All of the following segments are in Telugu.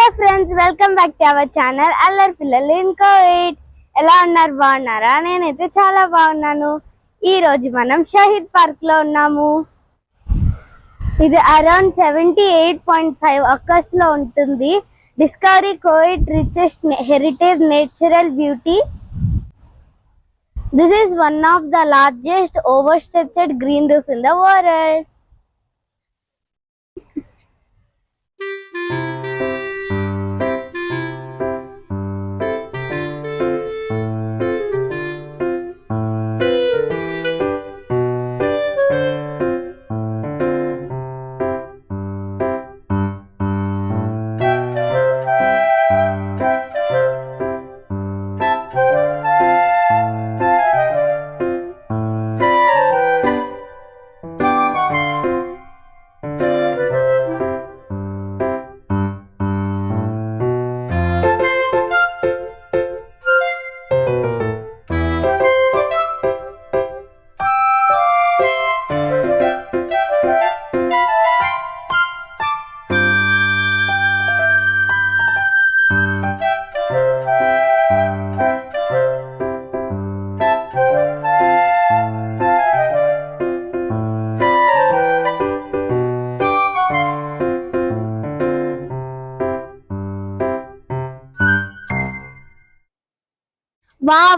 Hello friends, welcome back to our channel అల్లరి పిల్లలు ఇన్ కోవిడ్. ఎలా ఉన్నారు? బాగున్నారా? నేనైతే చాలా బాగున్నాను. ఈ రోజు మనం షహీద్ పార్క్ లో ఉన్నాము. ఇది అరౌండ్ 78.5 acres లో ఉంటుంది. Discovery Covid richest heritage natural beauty. This is one of the largest overstretched green roof in the world.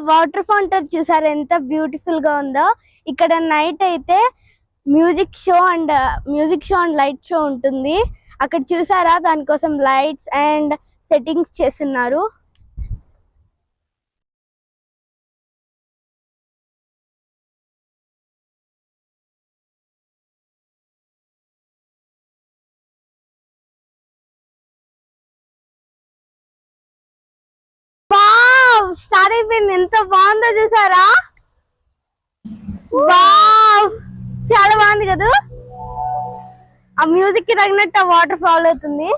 Water fountain చూసారు ఎంత బ్యూటిఫుల్ గా ఉందో. ఇక్కడ నైట్ అయితే music show and light show ఉంటుంది. అక్కడ చూసారా, దానికోసం లైట్స్ అండ్ సెట్టింగ్స్ చేస్తున్నారు. స్టార్ట్ అయిపోయింది. ఎంత బాగుందో చూసారా? వావ్, చాలా బాగుంది కదా. ఆ మ్యూజిక్ కి తగినట్టు ఆ వాటర్ ఫాల్ అవుతుంది.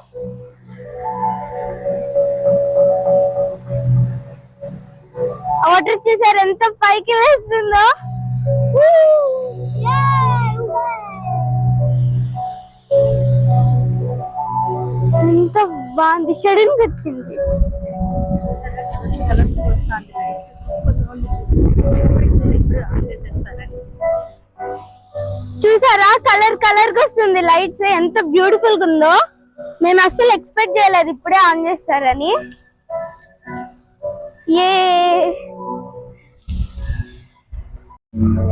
ఆ వాటర్ చూసారు ఎంత పైకి వేస్తుందో. ఎంత బాగుంది, షడింగ్ వచ్చింది. చూసారా, కలర్ కలర్ గా వస్తుంది లైట్స్. ఎంత బ్యూటిఫుల్ గా ఉందో. నేను అస్సలు ఎక్స్పెక్ట్ చేయలేదు ఇప్పుడే ఆన్ చేస్తారని.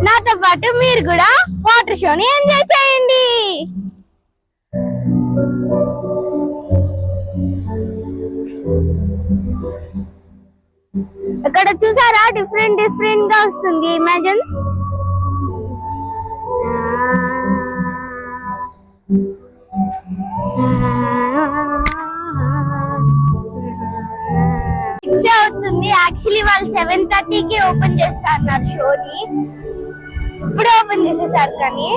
నాతో పాటు మీరు కూడా వాటర్ షోని ఎంజాయ్ చేయండి. ఇక్కడ చూసారా, డిఫరెంట్ డిఫరెంట్ గా వస్తుంది ఇమేజన్స్. అవుతుంది. యాక్చువల్లీ వాళ్ళు 7:30కి ఓపెన్ చేస్తా అన్నారు షోని. ఇప్పుడే ఓపెన్ చేసేసారు. కానీ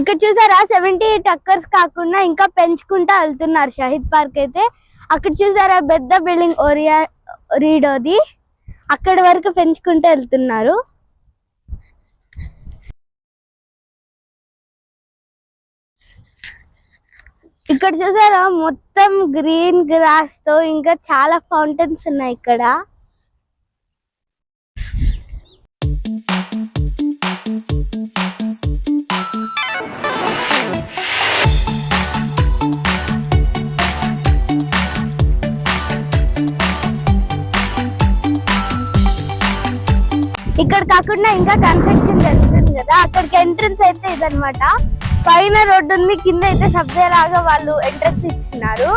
ఇక్కడ చూసారా 78 acres కాకుండా ఇంకా పెంచుకుంటా వెళ్తున్నారు షహీద్ పార్క్ అయితే. అక్కడ చూసారా పెద్ద బిల్డింగ్ రీడోది, అక్కడి వరకు పెంచుకుంటూ వెళ్తున్నారు. ఇక్కడ చూసారా మొత్తం గ్రీన్ గ్రాస్ తో ఇంకా చాలా ఫౌంటైన్స్ ఉన్నాయి ఇక్కడ. ఇక్కడ కాకుండా ఇంకా కన్స్ట్రక్షన్ జరుగుతుంది కదా, అక్కడికి ఎంట్రన్స్ అయితే ఇదనమాట. పైన రోడ్డు ఉంది, కింద అయితే సబ్వే లాగా వాళ్ళు ఎంట్రన్స్ ఇచ్చినారు.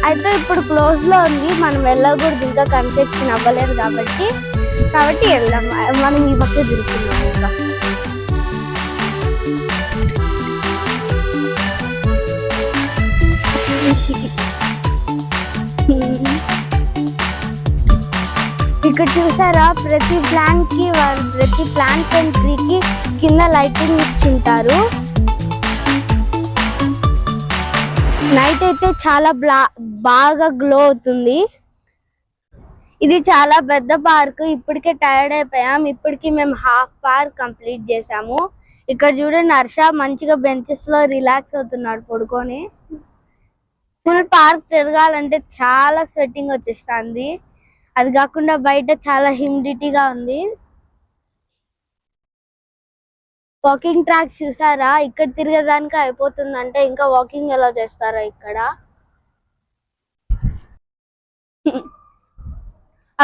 అయితే ఇప్పుడు క్లోజ్ లో ఉంది, మనం వెళ్ళకూడదు, ఇంకా కన్స్ట్రక్షన్ అవ్వలేదు కాబట్టి వెళ్దాం. మనం ఈ పక్క తిరుగుతున్నాం. ఇంకా ఇక్కడ చూసారా ప్రతి ప్లాంట్ అండ్ ట్రీకి కింద లైటింగ్ ఇచ్చింటారు. నైట్ అయితే చాలా బాగా గ్లో అవుతుంది. ఇది చాలా పెద్ద పార్క్. ఇప్పటికే టైర్డ్ అయిపోయాం. ఇప్పటికి మేము హాఫ్ పార్క్ కంప్లీట్ చేసాము. ఇక్కడ చూడండి, హర్ష మంచిగా బెంచెస్ లో రిలాక్స్ అవుతున్నాడు పడుకొని. ఫుల్ పార్క్ తిరగాలంటే చాలా స్వెట్టింగ్ వచ్చేస్తుంది. అది కాకుండా బయట చాలా హ్యూమిడిటీగా ఉంది. వాకింగ్ ట్రాక్ చూసారా, ఇక్కడ తిరగడానికి అయిపోతుందంటే ఇంకా వాకింగ్ ఎలా చేస్తారా ఇక్కడ.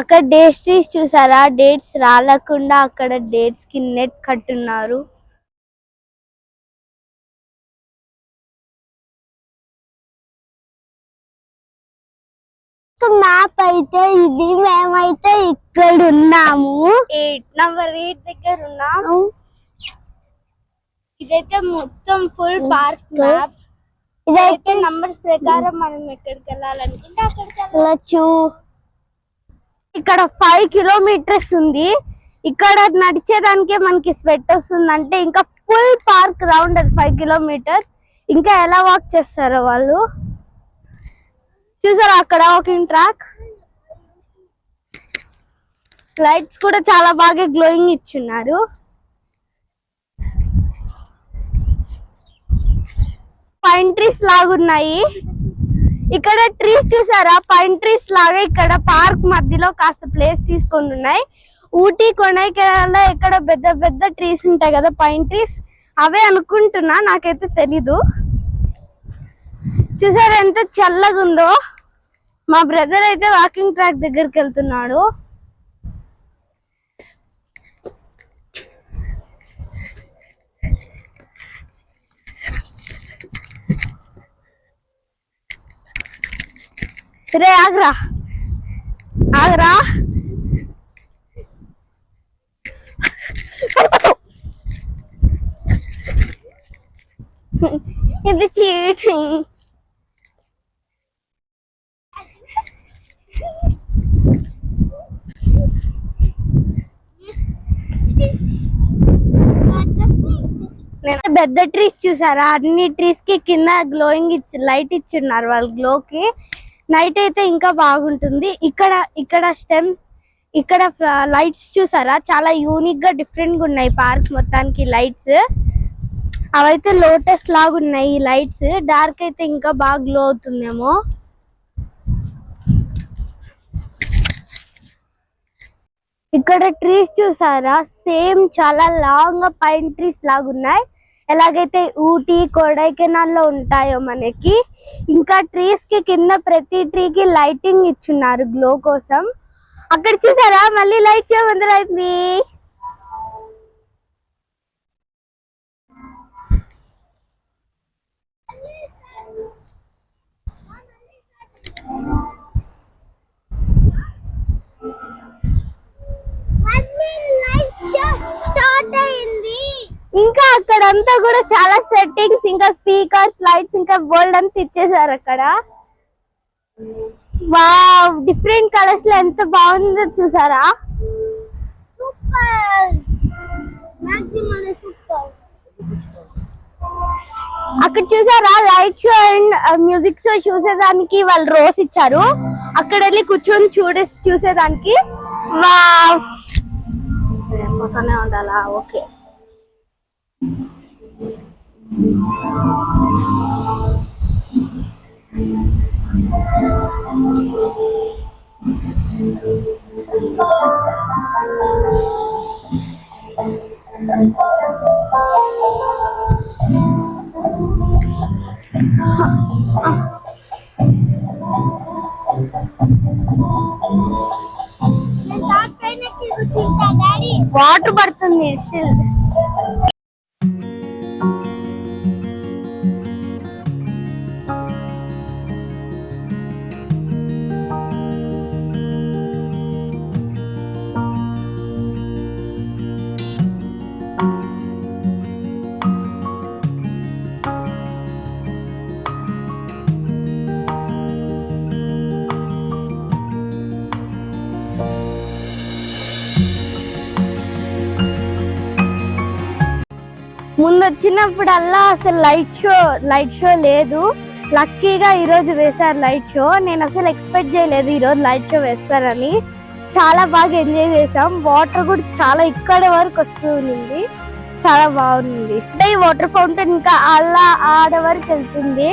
అక్కడ డేట్స్ ట్రీస్ చూసారా, డేట్స్ రాలకుండా అక్కడ డేట్స్ కి నెట్ కట్టున్నారు. మ్యాప్ అయితే ఇది, మేమైతే ఇక్కడ ఉన్నాము, 8 దగ్గర ఉన్నాము. ఇదైతే మొత్తం ఫుల్ పార్క్ మ్యాప్. ఇదైతే నంబర్స్ ప్రకారం మనం ఎక్కడికి వెళ్ళాలనుకుంటే అక్కడికి వెళ్ళొచ్చు. ఇక్కడ 5 కిలోమీటర్స్ ఉంది. ఇక్కడ నడిచేదానికే మనకి స్వెట్ వస్తుంది, అంటే ఇంకా ఫుల్ పార్క్ రౌండ్ అది 5 కిలోమీటర్స్. ఇంకా ఎలా వాక్ చేస్తారో వాళ్ళు. చూసారా అక్కడ వాకింగ్ ట్రాక్, లైట్స్ కూడా చాలా బాగా గ్లోయింగ్ ఇచ్చున్నారు. పైన్ ట్రీస్ లాగున్నాయి. ఇక్కడ ట్రీస్ చూసారా, పైన్ ట్రీస్ లాగా ఇక్కడ పార్క్ మధ్యలో కాస్త ప్లేస్ తీసుకొని ఉన్నాయి. ఊటీ కొడైకెనాల్ ఇక్కడ పెద్ద పెద్ద ట్రీస్ ఉంటాయి కదా, పైన్ ట్రీస్, అవే అనుకుంటున్నా, నాకైతే తెలీదు. చూసారా ఎంత చల్లగా ఉందో. మా బ్రదర్ అయితే వాకింగ్ ట్రాక్ దగ్గరికి వెళ్తున్నాడు. రే ఆగ్రా ఇది చీటింగ్. పెద్ద ట్రీస్ చూసారా, అన్ని ట్రీస్ కి కింద గ్లోయింగ్ లైట్ ఇచ్చున్నారు వాళ్ళు గ్లోకి. నైట్ అయితే ఇంకా బాగుంటుంది. ఇక్కడ స్టెమ్, ఇక్కడ లైట్స్ చూసారా, చాలా యూనిక్ గా డిఫరెంట్ గా ఉన్నాయి పార్క్ మొత్తానికి లైట్స్. అవైతే లోటస్ లాగా ఉన్నాయి ఈ లైట్స్. డార్క్ అయితే ఇంకా బాగా గ్లో అవుతుందేమో. ఇక్కడ ట్రీస్ చూసారా, సేమ్ చాలా లాంగ్ గా పైన్ ట్రీస్ లాగా ఉన్నాయి, ఎలాగైతే ఊటీ కొడైకెనాల్ లో ఉంటాయో మనకి. ఇంకా ట్రీస్ కి కింద ప్రతి ట్రీకి లైటింగ్ ఇచ్చున్నారు గ్లో కోసం. అక్కడ చూసారా మళ్ళీ లైట్ షో మొదలైంది. ఇంకా అక్కడంతా కూడా చాలా సెట్టింగ్స్, ఇంకా స్పీకర్స్, లైట్స్, ఇంకా బోల్డ్ అంతా ఇచ్చేసారు అక్కడ. వావ్, డిఫరెంట్ కలర్స్ లో ఎంత బాగుందో చూసారా. అక్కడ చూసారా light show and music show చూసేదానికి వాళ్ళు రోస్ ఇచ్చారు. అక్కడ వెళ్ళి కూర్చొని చూసేదానికి. వావ్, పక్కనే ఉండాలా? ఓకే. వాటర్ పడుతుంది స్టిల్. ముందు వచ్చినప్పుడల్లా అసలు లైట్ షో లేదు. లక్కీగా ఈరోజు వేశారు లైట్ షో. నేను అసలు ఎక్స్పెక్ట్ చేయలేదు ఈరోజు లైట్ షో వేస్తారని. చాలా బాగా ఎంజాయ్ చేసాం. వాటర్ కూడా చాలా ఇక్కడ వరకు వస్తుంది, చాలా బాగుంది. అంటే ఈ వాటర్ ఫౌంటైన్ ఇంకా అలా ఆడ వరకు వెళ్తుంది.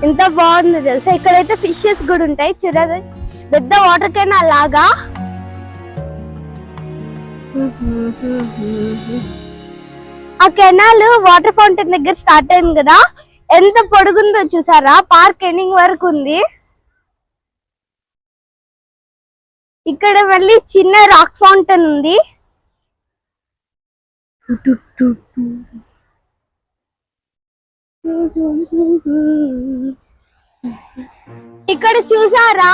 ఎంత బాగుంది తెలుసా. ఇక్కడైతే ఫిషెస్ కూడా ఉంటాయి చూడండి, పెద్ద వాటర్ కైనా అలాగా. ఆ కెనాల్ వాటర్ ఫౌంటైన్ దగ్గర స్టార్ట్ అయింది కదా, ఎంత పొడుగుందో చూసారా. పార్క్ ఎండింగ్ వరకు ఉంది. ఇక్కడ మళ్ళీ చిన్న రాక్ ఫౌంటైన్ ఉంది. ఇక్కడ చూసారా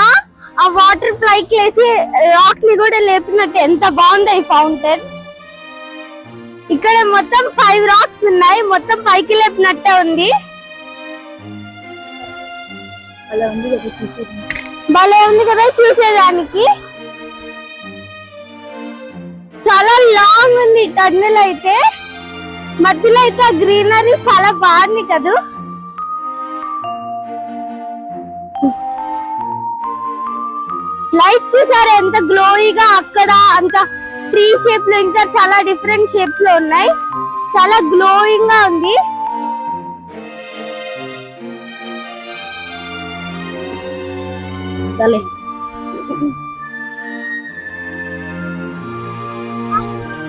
ఆ వాటర్ ఫ్లైకి వేసి రాక్ ని కూడా లేపినట్టు ఎంత బాగుంది ఈ ఫౌంటైన్. ఇక్కడ మొత్తం 5 రాక్స్ ఉన్నాయి, మొత్తం పైకి లేపినట్టే ఉంది. భలే ఉంది కదా చూసేదానికి. చాలా లాంగ్ ఉంది టన్నెల్ అయితే. మధ్యలో అయితే గ్రీనరీ చాలా బాగుంది కదా. లైట్ చూసారా ఎంత గ్లోయిగా. అక్కడ అంత ట్రీ షేప్ లో ఇంకా చాలా డిఫరెంట్ షేప్స్ లో ఉన్నాయి. చాలా గ్లోయింగ్ గా ఉంది.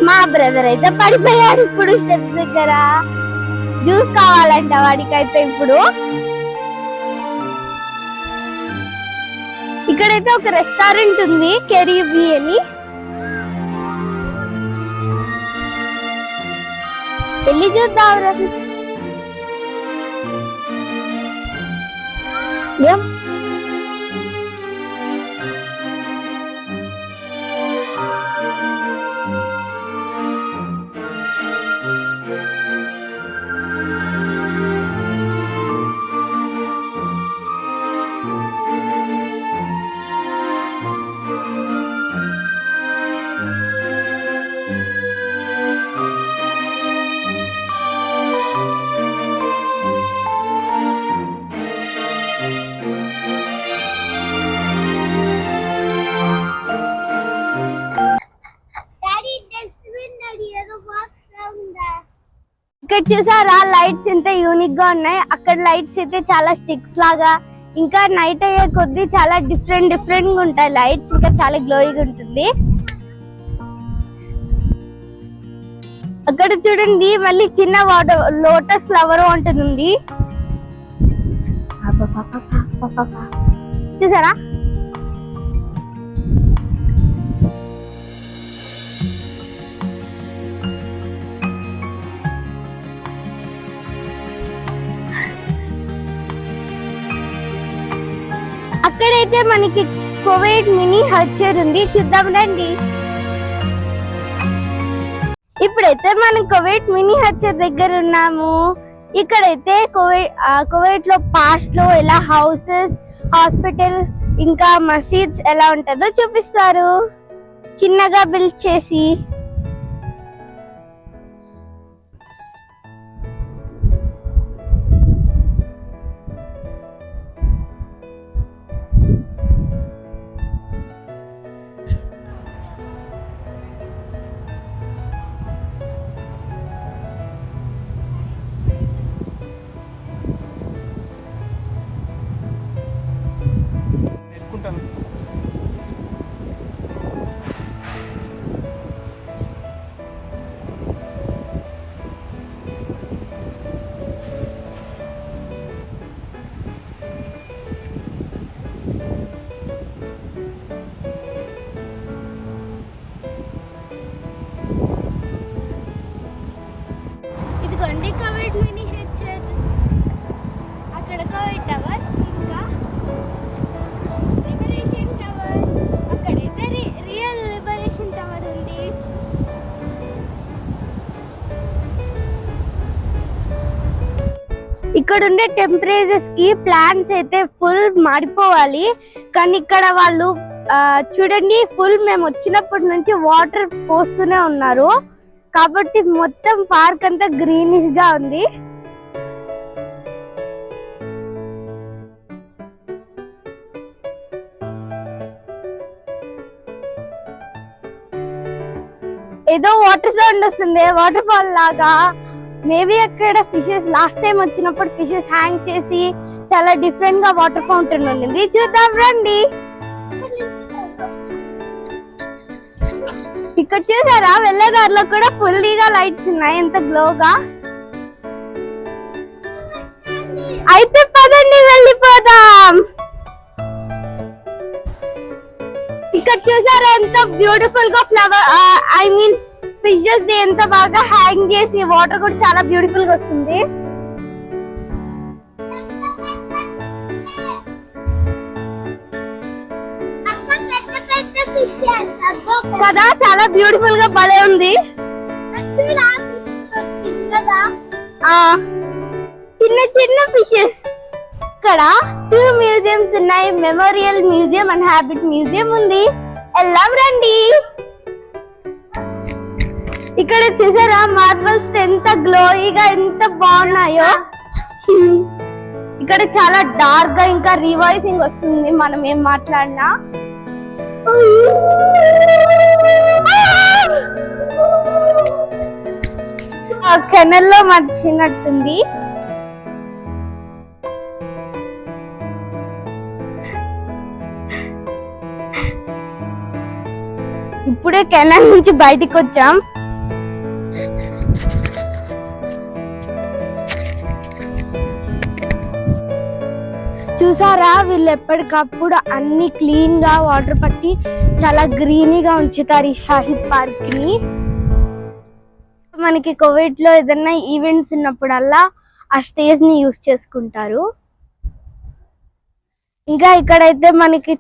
మా బ్రదర్ అయితే పడిపోయాడు ఇప్పుడు స్టెప్స్ దగ్గర. జ్యూస్ కావాలంట వాడికైతే ఇప్పుడు. ఇక్కడైతే ఒక రెస్టారెంట్ ఉంది, కెరీబీ అని. వెళ్ళి చూద్దాం. ఇక్కడ చూసారా లైట్స్ ఎంత యూనిక్ గా ఉన్నాయి. అక్కడ లైట్స్ అయితే చాలా స్టిక్స్ లాగా, ఇంకా నైట్ అయ్యే కొద్దీ చాలా డిఫరెంట్ గా ఉంటాయి లైట్స్. ఇంకా చాలా గ్లోయింగ్ ఉంటుంది. అక్కడ చూడండి మళ్ళీ చిన్న వాటర్ లోటస్ ఫ్లవర్ ఉంటుంది చూసారా. అక్కడైతే మనకి కువైట్ మినీ హచ్చర్ ఉంది, చూద్దాం రండి. ఇప్పుడైతే మనం కువైట్ మినీ హచ్చర్ దగ్గర ఉన్నాము. ఇక్కడైతే కువైట్ లో పాస్ట్ లో ఎలా హౌసెస్, హాస్పిటల్, ఇంకా మసీద్స్ ఎలా ఉంటుందో చూపిస్తారు చిన్నగా బిల్డ్ చేసి. ఇదిగోండి కోవిడ్ మినీ హెచ్ఆర్, అక్కడ కోవిడ్ టవర్, ఇంకా లిబరేషన్ టవర్, అక్కడైతే రియల్ లిబరేషన్ టవర్ ఉంది. ఇక్కడ ఉండే టెంపరేచర్స్ కి ప్లాంట్స్ అయితే ఫుల్ మాడిపోవాలి, కానీ ఇక్కడ వాళ్ళు చూడండి ఫుల్ మేము వచ్చినప్పటి నుంచి వాటర్ పోస్తూనే ఉన్నారు కాబట్టి మొత్తం పార్క్ అంతా గ్రీనిష్ గా ఉంది. ఏదో వాటర్ సౌండ్ వస్తుంది, వాటర్ ఫాల్ లాగా. మేబీ అక్కడ ఫిషెస్ లాస్ట్ టైం వచ్చినప్పుడు ఫిషెస్ హ్యాంగ్ చేసి చాలా డిఫరెంట్ గా వాటర్ ఫౌంటైన్ ఉండింది. చూద్దాం రండి. ఇక్కడ చూసారా వెళ్ళేదారిలో కూడా ఫుల్లీగా లైట్స్ ఉన్నాయి, ఎంత గ్లోగా. అయితే పదండి వెళ్ళిపోదాం. ఇక్కడ చూసారా ఎంత బ్యూటిఫుల్ గా ఫ్లవర్ ఐ మీన్ ఫిషెస్ ఎంత బాగా హ్యాంగ్ చేసి వాటర్ కూడా చాలా బ్యూటిఫుల్ గా వస్తుంది కదా, చాలా బ్యూటిఫుల్ గా భలే ఉంది. చిన్న చిన్న ఫిషెస్. ఇక్కడ 2 మ్యూజియంస్ ఉన్నాయి, memorial museum and habit museum ఉంది. ఎల్లాం రండి. ఇక్కడ చూసారా మార్బల్స్ ఎంత గ్లోయిగా ఎంత బాగున్నాయో. ఇక్కడ చాలా డార్క్ గా ఇంకా రివాయిసింగ్ వస్తుంది మనం ఏం మాట్లాడినా. కెనల్లో మర్చినట్టుంది. ఇప్పుడే కెనల్ నుంచి బయటికి వచ్చాం. చూసారా వీళ్ళు ఎప్పటికప్పుడు అన్ని క్లీన్ గా వాటర్ పట్టి చాలా గ్రీనీగా ఉంచుతారు ఈ షాహిద్ పార్క్ ని. మనకి కోవిడ్ లో ఏదైనా ఈవెంట్స్ ఉన్నప్పుడల్లా ఆ స్టేజ్ ని యూజ్ చేసుకుంటారు. ఇంకా ఇక్కడైతే మనకి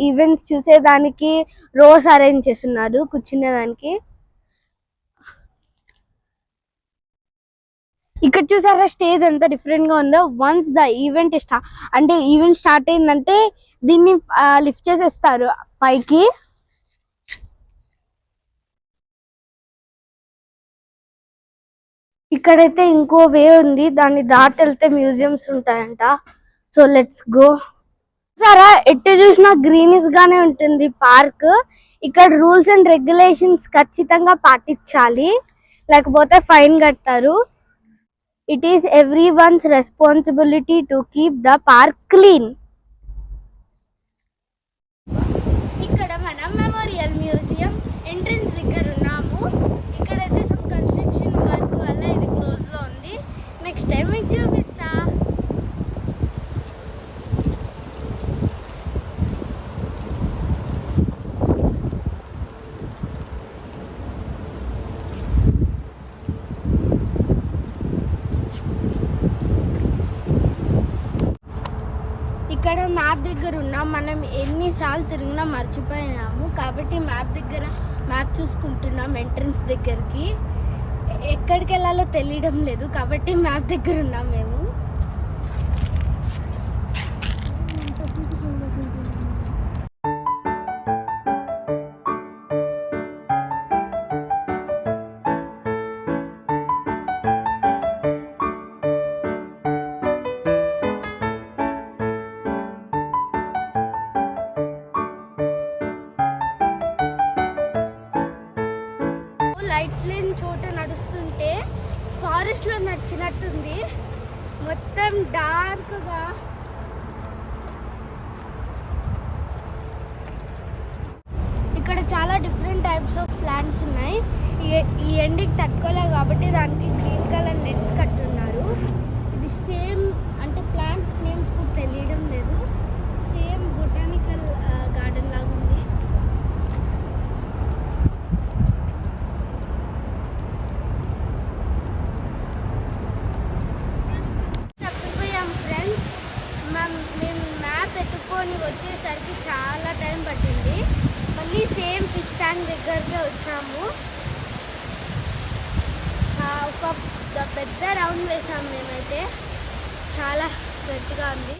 ఈవెంట్స్ చూసేదానికి రోస్ అరేంజ్ చేస్తున్నారు కూర్చునేదానికి. ఇక్కడ చూసారా స్టేజ్ ఎంత డిఫరెంట్ గా ఉందో. వన్స్ ద ఈవెంట్ స్టార్ట్ అయిందంటే దీన్ని లిఫ్ట్ చేసేస్తారు పైకి. ఇక్కడైతే ఇంకో వే ఉంది, దాన్ని దాటి వెళ్తే మ్యూజియంస్ ఉంటాయంట. So let's go. సరే ఎటు చూసినా గ్రీనిష్ గానే ఉంటుంది పార్క్. ఇక్కడ రూల్స్ అండ్ రెగ్యులేషన్స్ ఖచ్చితంగా పాటించాలి, లేకపోతే ఫైన్ కడతారు. It is everyone's responsibility to keep the park clean. ఇక్కడ మనం మెమోరియల్ మ్యూజియం ఎంట్రన్స్ దగ్గర ఉన్నాము. ఇక్కడైతే సమ్ కన్స్ట్రక్షన్ వర్క్ వల్ల ఇది క్లోజ్ లో ఉంది. నెక్స్ట్ టైం మీకు చూపిస్తా. ఇక్కడ మ్యాప్ దగ్గర ఉన్నాం. మనం ఎన్నిసార్లు తిరిగినా మర్చిపోయినాము కాబట్టి మ్యాప్ చూసుకుంటున్నాం. ఎంట్రన్స్ దగ్గరికి ఎక్కడికి వెళ్ళాలో తెలియడం లేదు కాబట్టి మ్యాప్ దగ్గర ఉన్నాం మేము. ఫారెస్ట్లో నచ్చినట్టుంది, మొత్తం డార్క్గా. ఇక్కడ చాలా డిఫరెంట్ టైప్స్ ఆఫ్ ప్లాంట్స్ ఉన్నాయి. ఈ ఎండికి తట్టుకోలేవు కాబట్టి దానికి గ్రీన్ కలర్ నెట్స్ కట్టున్నారు. ఇది సేమ్ అంటే ప్లాంట్స్ నేమ్స్ కూడా తెలియడం లేదు, సేమ్ బొటానికల్ గార్డెన్ లాగా ఉంది. తప్పిపోయాం ఫ్రెండ్స్, మేము మ్యాప్ ఎత్తుకొని వచ్చేసరికి చాలా టైం పట్టింది. మళ్ళీ సేమ్ ఫిష్ ట్యాంక్ దగ్గరకే వచ్చాము. ఒక పెద్ద రౌండ్ వేసాము మేమైతే, చాలా పెద్దగా ఉంది.